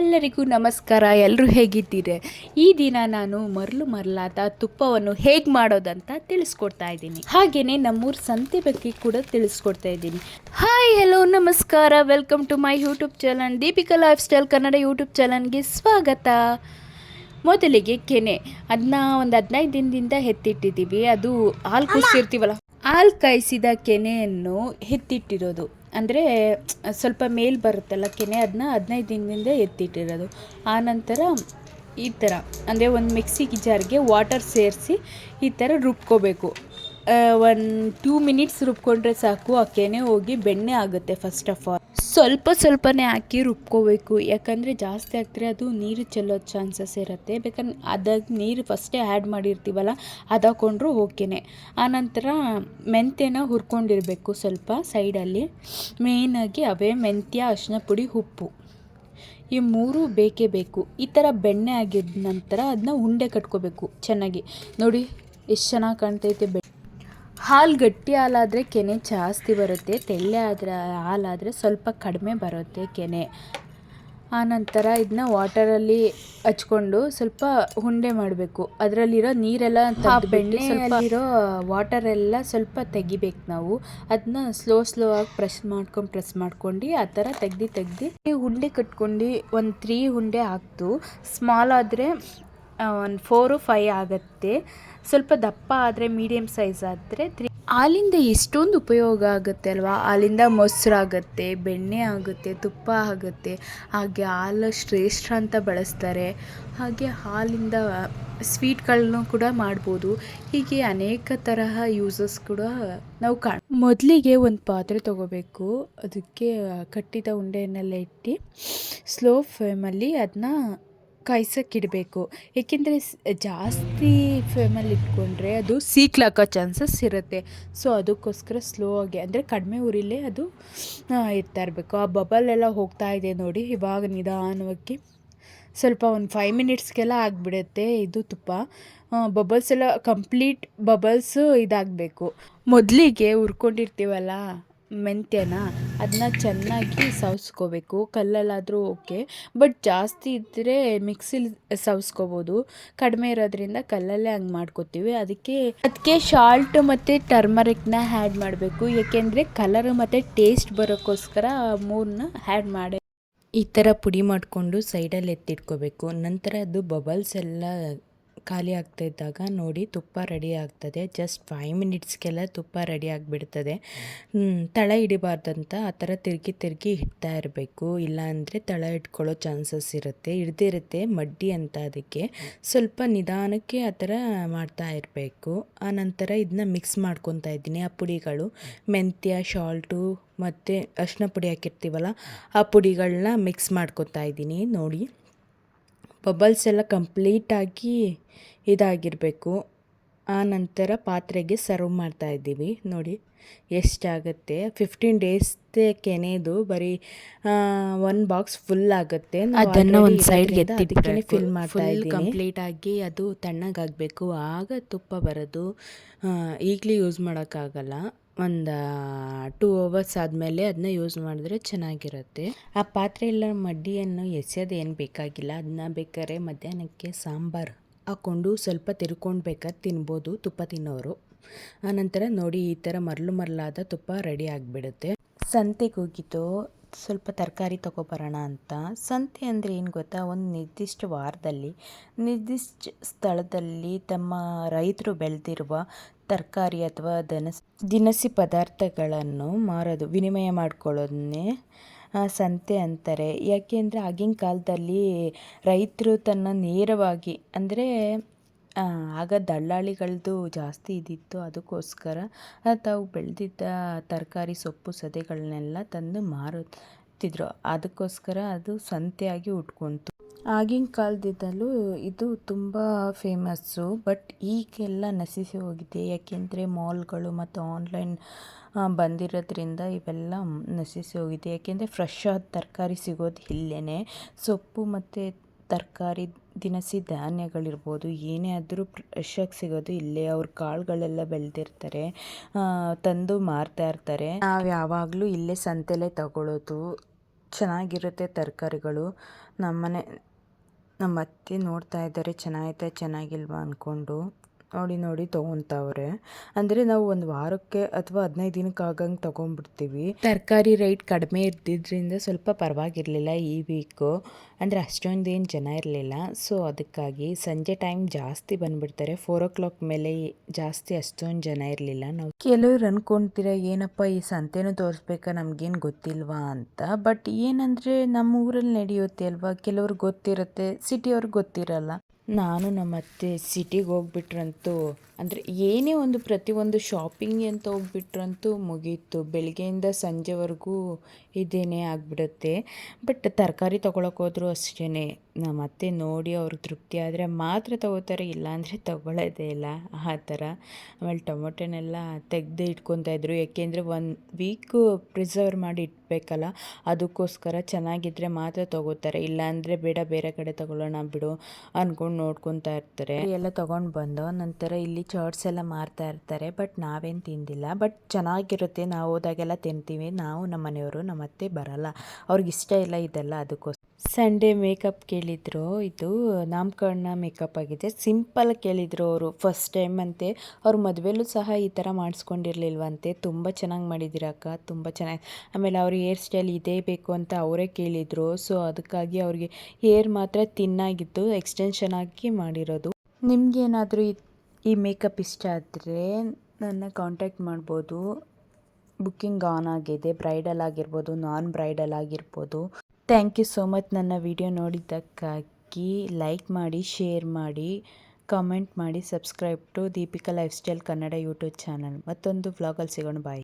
ಎಲ್ಲರಿಗೂ ನಮಸ್ಕಾರ. ಎಲ್ಲರೂ ಹೇಗಿದ್ದೀರಿ? ಈ ದಿನ ನಾನು ಮರಳಾದ ತುಪ್ಪವನ್ನು ಹೇಗೆ ಮಾಡೋದಂತ ತಿಳಿಸ್ಕೊಡ್ತಾ ಇದ್ದೀನಿ. ಹಾಗೆಯೇ ನಮ್ಮೂರ ಸಂತೆ ಬಗ್ಗೆ ಕೂಡ ತಿಳಿಸ್ಕೊಡ್ತಾ ಇದ್ದೀನಿ. ಹಾಯ್, ಹಲೋ, ನಮಸ್ಕಾರ. Welcome to my YouTube channel Deepika lifestyle Kannada YouTube ಚಾನಲ್ಗೆ ಸ್ವಾಗತ. ಮೊದಲಿಗೆ ಕೆನೆ ಅದನ್ನ ಒಂದು 15 ದಿನದಿಂದ ಎತ್ತಿಟ್ಟಿದ್ದೀವಿ. ಅದು ಹಾಲು ಕುದಿಸಿರ್ತೀವಲ್ಲ, ಹಾಲು ಕಾಯಿಸಿದ ಕೆನೆಯನ್ನು ಎತ್ತಿಟ್ಟಿರೋದು. ಅಂದರೆ ಸ್ವಲ್ಪ ಮೇಲ್ ಬರುತ್ತಲ್ಲ ಕೆನೆ, ಅದನ್ನ 15 ದಿನದಿಂದ ಎತ್ತಿಟ್ಟಿರೋದು. ಆನಂತರ ಈ ಥರ ಅಂದರೆ ಒಂದು ಮಿಕ್ಸಿ ಜಾರ್ಗೆ ವಾಟರ್ ಸೇರಿಸಿ ಈ ಥರ ರುಬ್ಕೋಬೇಕು. 2 ಮಿನಿಟ್ಸ್ ರುಬ್ಕೊಂಡ್ರೆ ಸಾಕು. ಆ ಕೆನೆ ಹೋಗಿ ಬೆಣ್ಣೆ ಆಗುತ್ತೆ. ಫಸ್ಟ್ ಆಫ್ ಆಲ್ ಸ್ವಲ್ಪನೇ ಹಾಕಿ ರುಬ್ಕೋಬೇಕು. ಯಾಕಂದರೆ ಜಾಸ್ತಿ ಹಾಕಿದ್ರೆ ಅದು ನೀರು ಚೆಲ್ಲೋ ಚಾನ್ಸಸ್ ಇರುತ್ತೆ. ಬೇಕಾದ್ರೆ ಅದಾಗಿ ನೀರು ಫಸ್ಟೇ ಆ್ಯಡ್ ಮಾಡಿರ್ತೀವಲ್ಲ, ಅದು ಹಾಕೊಂಡ್ರು ಓಕೆನೆ. ಆನಂತರ ಮೆಂತ್ಯನ ಹುರ್ಕೊಂಡಿರಬೇಕು ಸ್ವಲ್ಪ ಸೈಡಲ್ಲಿ. ಮೇಯ್ನಾಗಿ ಅವೇ ಮೆಂತ್ಯ, ಅರಿಶಿನ ಪುಡಿ, ಉಪ್ಪು, ಈ 3 ಬೇಕೇ ಬೇಕು. ಈ ಥರ ಬೆಣ್ಣೆ ಆಗಿದ ನಂತರ ಅದನ್ನ ಉಂಡೆ ಕಟ್ಕೋಬೇಕು ಚೆನ್ನಾಗಿ. ನೋಡಿ ಎಷ್ಟು ಚೆನ್ನಾಗಿ ಕಾಣ್ತೈತೆ. ಹಾಲು ಗಟ್ಟಿ ಹಾಲಾದರೆ ಕೆನೆ ಜಾಸ್ತಿ ಬರುತ್ತೆ, ತೆಳ್ಳೆ ಆದರೆ ಹಾಲಾದರೆ ಸ್ವಲ್ಪ ಕಡಿಮೆ ಬರುತ್ತೆ ಕೆನೆ. ಆನಂತರ ಇದನ್ನ ವಾಟರಲ್ಲಿ ಹಚ್ಕೊಂಡು ಸ್ವಲ್ಪ ಉಂಡೆ ಮಾಡಬೇಕು. ಅದರಲ್ಲಿರೋ ನೀರೆಲ್ಲ ಬೆಣ್ಣೆಯಲ್ಲಿರೋ ವಾಟರೆಲ್ಲ ಸ್ವಲ್ಪ ತೆಗಿಬೇಕು ನಾವು. ಅದನ್ನ ಸ್ಲೋ ಆಗಿ ಪ್ರೆಸ್ ಮಾಡ್ಕೊಂಡು ಆ ಥರ ತೆಗ್ದು ಉಂಡೆ ಕಟ್ಕೊಂಡು ಒಂದು 3 ಉಂಡೆ ಹಾಕ್ತು. ಸ್ಮಾಲ್ ಆದರೆ ಒಂದು 4-5 ಆಗುತ್ತೆ. ಸ್ವಲ್ಪ ದಪ್ಪ ಆದರೆ, ಮೀಡಿಯಮ್ ಸೈಜ್ ಆದರೆ 3. ಹಾಲಿಂದ ಎಷ್ಟೊಂದು ಉಪಯೋಗ ಆಗುತ್ತೆ ಅಲ್ವಾ? ಹಾಲಿಂದ ಮೊಸರಾಗುತ್ತೆ, ಬೆಣ್ಣೆ ಆಗುತ್ತೆ, ತುಪ್ಪ ಆಗುತ್ತೆ. ಹಾಗೆ ಹಾಲು ಶ್ರೇಷ್ಠ ಅಂತ ಬಳಸ್ತಾರೆ. ಹಾಗೆ ಹಾಲಿಂದ ಸ್ವೀಟ್ಗಳನ್ನೂ ಕೂಡ ಮಾಡ್ಬೋದು. ಹೀಗೆ ಅನೇಕ ತರಹ ಯೂಸಸ್ ಕೂಡ ನಾವು ಮೊದಲಿಗೆ ಒಂದು ಪಾತ್ರೆ ತೊಗೋಬೇಕು. ಅದಕ್ಕೆ ಕಟ್ಟಿದ ಉಂಡೆಯನ್ನೆಲ್ಲ ಇಟ್ಟು ಸ್ಲೋ ಫ್ಲೇಮಲ್ಲಿ ಅದನ್ನ ಕಾಯ್ಸೋಕ್ಕಿಡಬೇಕು. ಏಕೆಂದರೆ ಜಾಸ್ತಿ ಫ್ಲೇಮಲ್ಲಿ ಇಟ್ಕೊಂಡ್ರೆ ಅದು ಸೀಕ್ಲಾಕೋ ಚಾನ್ಸಸ್ ಇರುತ್ತೆ. ಸೊ ಅದಕ್ಕೋಸ್ಕರ ಸ್ಲೋ ಆಗಿ, ಅಂದರೆ ಕಡಿಮೆ ಉರಿಲೇ ಅದು ಇರ್ತಾ ಇರಬೇಕು. ಆ ಬಬಲ್ ಎಲ್ಲ ಹೋಗ್ತಾ ಇದೆ ನೋಡಿ. ಇವಾಗ ನಿಧಾನವಾಗಿ ಸ್ವಲ್ಪ ಒಂದು 5 ಮಿನಿಟ್ಸ್ಗೆಲ್ಲ ಆಗಿಬಿಡುತ್ತೆ ಇದು ತುಪ್ಪ. ಬಬಲ್ಸ್ ಎಲ್ಲ ಕಂಪ್ಲೀಟ್ ಬಬಲ್ಸು ಇದಾಗಬೇಕು. ಮೊದಲಿಗೆ ಹುರ್ಕೊಂಡಿರ್ತೀವಲ್ಲ ಮೆಂತ್ಯನ, ಅದನ್ನ ಚೆನ್ನಾಗಿ ಸವಸ್ಕೋಬೇಕು. ಕಲ್ಲಲ್ಲಾದರೂ ಓಕೆ, ಬಟ್ ಜಾಸ್ತಿ ಇದ್ದರೆ ಮಿಕ್ಸಿಲಿ ಸವಸ್ಕೋಬೋದು. ಕಡಿಮೆ ಇರೋದ್ರಿಂದ ಕಲ್ಲಲ್ಲೇ ಹಂಗೆ ಮಾಡ್ಕೋತೀವಿ. ಅದಕ್ಕೆ ಶಾಲ್ಟ್ ಮತ್ತು ಟರ್ಮರಿಕ್ನ ಆ್ಯಡ್ ಮಾಡಬೇಕು. ಏಕೆಂದರೆ ಕಲರ್ ಮತ್ತು ಟೇಸ್ಟ್ ಬರೋಕ್ಕೋಸ್ಕರ 3ನ ಆ್ಯಡ್ ಮಾಡಿ ಈ ಥರ ಪುಡಿ ಮಾಡಿಕೊಂಡು ಸೈಡಲ್ಲಿ ಎತ್ತಿಟ್ಕೋಬೇಕು. ನಂತರ ಅದು ಬಬಲ್ಸ್ ಎಲ್ಲ ಖಾಲಿ ಆಗ್ತಾ ಇದ್ದಾಗ ನೋಡಿ ತುಪ್ಪ ರೆಡಿ ಆಗ್ತದೆ. ಜಸ್ಟ್ 5 ಮಿನಿಟ್ಸ್ಗೆಲ್ಲ ತುಪ್ಪ ರೆಡಿ ಆಗಿಬಿಡ್ತದೆ. ತಳ ಹಿಡಿಬಾರ್ದಂತ ಆ ಥರ ತಿರುಗಿ ಇಡ್ತಾ ಇರಬೇಕು. ಇಲ್ಲಾಂದರೆ ತಳ ಇಟ್ಕೊಳ್ಳೋ ಚಾನ್ಸಸ್ ಇರುತ್ತೆ. ಹಿಡ್ದಿರುತ್ತೆ ಮಡ್ಡಿ ಅಂತ. ಅದಕ್ಕೆ ಸ್ವಲ್ಪ ನಿಧಾನಕ್ಕೆ ಆ ಥರ ಮಾಡ್ತಾ ಇರಬೇಕು. ಆನಂತರ ಇದನ್ನ ಮಿಕ್ಸ್ ಮಾಡ್ಕೊತಾ ಇದ್ದೀನಿ. ಆ ಪುಡಿಗಳು ಮೆಂತ್ಯ, ಶಾಲ್ಟು ಮತ್ತು ಅರಿಶಿನ ಪುಡಿ ಹಾಕಿರ್ತೀವಲ್ಲ, ಆ ಪುಡಿಗಳನ್ನ ಮಿಕ್ಸ್ ಮಾಡ್ಕೊತಾ ಇದ್ದೀನಿ. ನೋಡಿ ಬಬಲ್ಸ್ ಎಲ್ಲ ಕಂಪ್ಲೀಟಾಗಿ ಇದಾಗಿರಬೇಕು. ಆ ನಂತರ ಪಾತ್ರೆಗೆ ಸರ್ವ್ ಮಾಡ್ತಾ ಇದ್ದೀವಿ. ನೋಡಿ ಎಷ್ಟಾಗುತ್ತೆ. 15 ಡೇಸ್ದೇ ಕೆನೆದು ಬರೀ 1 ಬಾಕ್ಸ್ ಫುಲ್ ಆಗುತ್ತೆ. ಅದನ್ನು ಒಂದು ಸೈಡ್ಗೆ ಎತ್ತಿಟ್ಟು ಫಿಲ್ ಮಾಡ್ತಾ ಇದ್ದೀನಿ. ಕಂಪ್ಲೀಟಾಗಿ ಅದು ತಣ್ಣಗಾಗಬೇಕು, ಆಗ ತುಪ್ಪ ಬರೋದು. ಈಗಲೇ ಯೂಸ್ ಮಾಡೋಕ್ಕಾಗಲ್ಲ. ಒಂದು 2 ಅವರ್ಸ್ ಆದಮೇಲೆ ಅದನ್ನ ಯೂಸ್ ಮಾಡಿದ್ರೆ ಚೆನ್ನಾಗಿರುತ್ತೆ. ಆ ಪಾತ್ರೆ ಎಲ್ಲ ಮಡ್ಡಿಯನ್ನು ಎಸೆಯೋದು ಏನು ಬೇಕಾಗಿಲ್ಲ. ಅದನ್ನ ಬೇಕಾದ್ರೆ ಮಧ್ಯಾಹ್ನಕ್ಕೆ ಸಾಂಬಾರು ಹಾಕ್ಕೊಂಡು ಸ್ವಲ್ಪ ತಿರ್ಕೊಂಡು ಬೇಕಾದ್ರೆ ತಿನ್ಬೋದು ತುಪ್ಪ ತಿನ್ನೋರು. ಆನಂತರ ನೋಡಿ ಈ ಥರ ಮರಳಾದ ತುಪ್ಪ ರೆಡಿ ಆಗಿಬಿಡುತ್ತೆ. ಸಂತೆಗೆ ಹೋಗಿದ್ದು ಸ್ವಲ್ಪ ತರಕಾರಿ ತೊಗೊಬರೋಣ ಅಂತ. ಸಂತೆ ಅಂದರೆ ಏನು ಗೊತ್ತಾ? ಒಂದು ನಿರ್ದಿಷ್ಟ ವಾರದಲ್ಲಿ ನಿರ್ದಿಷ್ಟ ಸ್ಥಳದಲ್ಲಿ ತಮ್ಮ ರೈತರು ಬೆಳೆದಿರುವ ತರಕಾರಿ ಅಥವಾ ದಿನಸಿ ಪದಾರ್ಥಗಳನ್ನು ಮಾರೋದು, ವಿನಿಮಯ ಮಾಡ್ಕೊಳ್ಳೋದನ್ನೇ ಸಂತೆ ಅಂತಾರೆ. ಯಾಕೆಂದರೆ ಆಗಿನ ಕಾಲದಲ್ಲಿ ರೈತರು ತನ್ನ ನೇರವಾಗಿ, ಅಂದರೆ ಆಗ ದಲ್ಲಾಳಿಗಳದ್ದು ಜಾಸ್ತಿ ಇದ್ದಿತ್ತು. ಅದಕ್ಕೋಸ್ಕರ ತಾವು ಬೆಳೆದಿದ್ದ ತರಕಾರಿ, ಸೊಪ್ಪು, ಸದೆಗಳನ್ನೆಲ್ಲ ತಂದು ಮಾರುತ್ತಿದ್ರು. ಅದಕ್ಕೋಸ್ಕರ ಅದು ಸಂತೆಯಾಗಿ ಉಟ್ಕೊಂತು. ಆಗಿನ ಕಾಲದಿಂದಲೂ ಇದು ತುಂಬ ಫೇಮಸ್ಸು. ಬಟ್ ಈಗೆಲ್ಲ ನಶಿಸಿ ಹೋಗಿದೆ. ಯಾಕೆಂದರೆ ಮಾಲ್ಗಳು ಮತ್ತು ಆನ್ಲೈನ್ ಬಂದಿರೋದ್ರಿಂದ ಇವೆಲ್ಲ ನಶಿಸಿ ಹೋಗಿದೆ. ಯಾಕೆಂದರೆ ಫ್ರೆಶ್ ಆದ ತರಕಾರಿ ಸಿಗೋದು ಇಲ್ಲೇ. ಸೊಪ್ಪು ಮತ್ತು ತರಕಾರಿ, ದಿನಸಿ ಧಾನ್ಯಗಳಿರ್ಬೋದು, ಏನೇ ಆದರೂ ಫ್ರೆಶಾಗಿ ಸಿಗೋದು ಇಲ್ಲೇ. ಅವ್ರ ಕಾಳುಗಳೆಲ್ಲ ಬೆಳೆದಿರ್ತಾರೆ, ತಂದು ಮಾರ್ತಾ ಇರ್ತಾರೆ. ನಾವು ಯಾವಾಗಲೂ ಇಲ್ಲೇ ಸಂತೆಲೇ ತಗೊಳ್ಳೋದು. ಚೆನ್ನಾಗಿರುತ್ತೆ ತರಕಾರಿಗಳು. ನಮ್ಮ ಅತ್ತೆ ನೋಡ್ತಾ ಇದ್ದಾರೆ ಚೆನ್ನಾಗೈತೆ ಚೆನ್ನಾಗಿಲ್ವಾ ಅಂದ್ಕೊಂಡು. ನೋಡಿ ತೊಗೊತಾವ್ರೆ. ಅಂದರೆ ನಾವು ಒಂದು ವಾರಕ್ಕೆ ಅಥವಾ 15 ದಿನಕ್ಕೆ ಆಗಂಗೆ ತೊಗೊಂಡ್ಬಿಡ್ತೀವಿ. ತರಕಾರಿ ರೇಟ್ ಕಡಿಮೆ ಇದ್ದಿದ್ದರಿಂದ ಸ್ವಲ್ಪ ಪರವಾಗಿರಲಿಲ್ಲ ಈ ವೀಕು. ಅಂದರೆ ಅಷ್ಟೊಂದೇನು ಜನ ಇರಲಿಲ್ಲ. ಸೊ ಅದಕ್ಕಾಗಿ ಸಂಜೆ ಟೈಮ್ ಜಾಸ್ತಿ ಬಂದುಬಿಡ್ತಾರೆ. 4 o'clock ಮೇಲೆ ಜಾಸ್ತಿ ಅಷ್ಟೊಂದು ಜನ ಇರಲಿಲ್ಲ. ನಾವು ಕೆಲವ್ರು ಅಂದ್ಕೊಳ್ತೀರ ಏನಪ್ಪ ಈ ಸಂತೆನೂ ತೋರಿಸ್ಬೇಕಾ ನಮಗೇನು ಗೊತ್ತಿಲ್ವಾ ಅಂತ. ಬಟ್ ಏನಂದರೆ ನಮ್ಮ ಊರಲ್ಲಿ ನಡೆಯುತ್ತೆ ಅಲ್ವಾ, ಕೆಲವ್ರಿಗೆ ಗೊತ್ತಿರುತ್ತೆ, ಸಿಟಿಯವ್ರಿಗೆ ಗೊತ್ತಿರಲ್ಲ. ನಾನು ನಮ್ಮ ಅತ್ತೆ ಸಿಟಿಗೆ ಹೋಗ್ಬಿಟ್ರಂತೂ ಅಂದರೆ ಏನೇ ಒಂದು ಪ್ರತಿಯೊಂದು ಶಾಪಿಂಗ್ ಅಂತ ಹೋಗ್ಬಿಟ್ರಂತೂ ಮುಗೀತು. ಬೆಳಗ್ಗೆಯಿಂದ ಸಂಜೆವರೆಗೂ ಇದೇನೇ ಆಗಿಬಿಡುತ್ತೆ. ಬಟ್ ತರಕಾರಿ ತೊಗೊಳಕ್ಕೆ ಹೋದರೂ ಅಷ್ಟೇ, ನಮ್ಮ ಅತ್ತೆ ನೋಡಿ ಅವ್ರಿಗೆ ತೃಪ್ತಿ ಆದರೆ ಮಾತ್ರ ತೊಗೋತಾರೆ, ಇಲ್ಲಾಂದರೆ ತೊಗೊಳ್ಳೋದೇ ಇಲ್ಲ ಆ ಥರ. ಆಮೇಲೆ ಟೊಮೊಟೊನೆಲ್ಲ ತೆಗೆದು ಇಟ್ಕೊತಾಯಿದ್ರು, ಯಾಕೆಂದರೆ 1 ವೀಕು ಪ್ರಿಸರ್ವ್ ಮಾಡಿ ಇಡಬೇಕಲ್ಲ, ಅದಕ್ಕೋಸ್ಕರ ಚೆನ್ನಾಗಿದ್ದರೆ ಮಾತ್ರ ತೊಗೋತಾರೆ, ಇಲ್ಲಾಂದರೆ ಬೇಡ ಬೇರೆ ಕಡೆ ತೊಗೊಳ್ಳೋಣ ಬಿಡು ಅಂದ್ಕೊಂಡು ನೋಡ್ಕೊತಾ ಇರ್ತಾರೆ. ಎಲ್ಲ ತೊಗೊಂಡು ಬಂದು ನಂತರ ಇಲ್ಲಿ ಚಾಟ್ಸ್ ಎಲ್ಲ ಮಾರ್ತಾ ಇರ್ತಾರೆ. ಬಟ್ ನಾವೇನು ತಿಂದಿಲ್ಲ. ಬಟ್ ಚೆನ್ನಾಗಿರುತ್ತೆ, ನಾವು ಹೋದಾಗೆಲ್ಲ ತಿಂತೀವಿ. ನಾವು ನಮ್ಮ ಮನೆಯವರು, ನಮ್ಮ ಅತ್ತೆ ಬರಲ್ಲ, ಅವ್ರಿಗೆ ಇಷ್ಟ ಇಲ್ಲ ಇದೆಲ್ಲ. ಅದಕ್ಕೋಸ್ಕರ ಸಂಡೇ ಮೇಕಪ್ ಕೇಳಿದ್ರು. ಇದು ನಾಮಕರಣ ಮೇಕಪ್ ಆಗಿದೆ. ಸಿಂಪಲ್ ಕೇಳಿದ್ರು ಅವರು. ಫಸ್ಟ್ ಟೈಮ್ ಅಂತೆ, ಅವ್ರ ಮದುವೆಲೂ ಸಹ ಈ ಥರ ಮಾಡಿಸ್ಕೊಂಡಿರ್ಲಿಲ್ವಂತೆ. ತುಂಬ ಚೆನ್ನಾಗಿ ಮಾಡಿದ್ದೀರಕ್ಕ, ತುಂಬ ಚೆನ್ನಾಗಿ. ಆಮೇಲೆ ಅವ್ರ ಹೇರ್ ಸ್ಟೈಲ್ ಇದೇ ಬೇಕು ಅಂತ ಅವರೇ ಕೇಳಿದರು. ಸೊ ಅದಕ್ಕಾಗಿ ಅವ್ರಿಗೆ ಹೇರ್ ಮಾತ್ರ ತಿನ್ನಾಗಿತ್ತು, ಎಕ್ಸ್ಟೆನ್ಷನ್ ಆಗಿ ಮಾಡಿರೋದು. ನಿಮಗೇನಾದರೂ ಈ ಮೇಕಪ್ ಇಷ್ಟ ಆದರೆ ನನ್ನ ಕಾಂಟ್ಯಾಕ್ಟ್ ಮಾಡ್ಬೋದು. ಬುಕ್ಕಿಂಗ್ ಆನ್ ಆಗಿದೆ. ಬ್ರೈಡಲ್ ಆಗಿರ್ಬೋದು, ನಾನ್ ಬ್ರೈಡಲ್ ಆಗಿರ್ಬೋದು. Thank you so much. ನನ್ನ ವಿಡಿಯೋ ನೋಡಿದ್ದಕ್ಕಾಗಿ ಲೈಕ್ ಮಾಡಿ, ಶೇರ್ ಮಾಡಿ, ಕಾಮೆಂಟ್ ಮಾಡಿ, subscribe to Deepika lifestyle Kannada YouTube channel. ಮತ್ತೊಂದು ವ್ಲಾಗಲ್ಲಿ ಸಿಗೋಣ. ಬಾಯ್.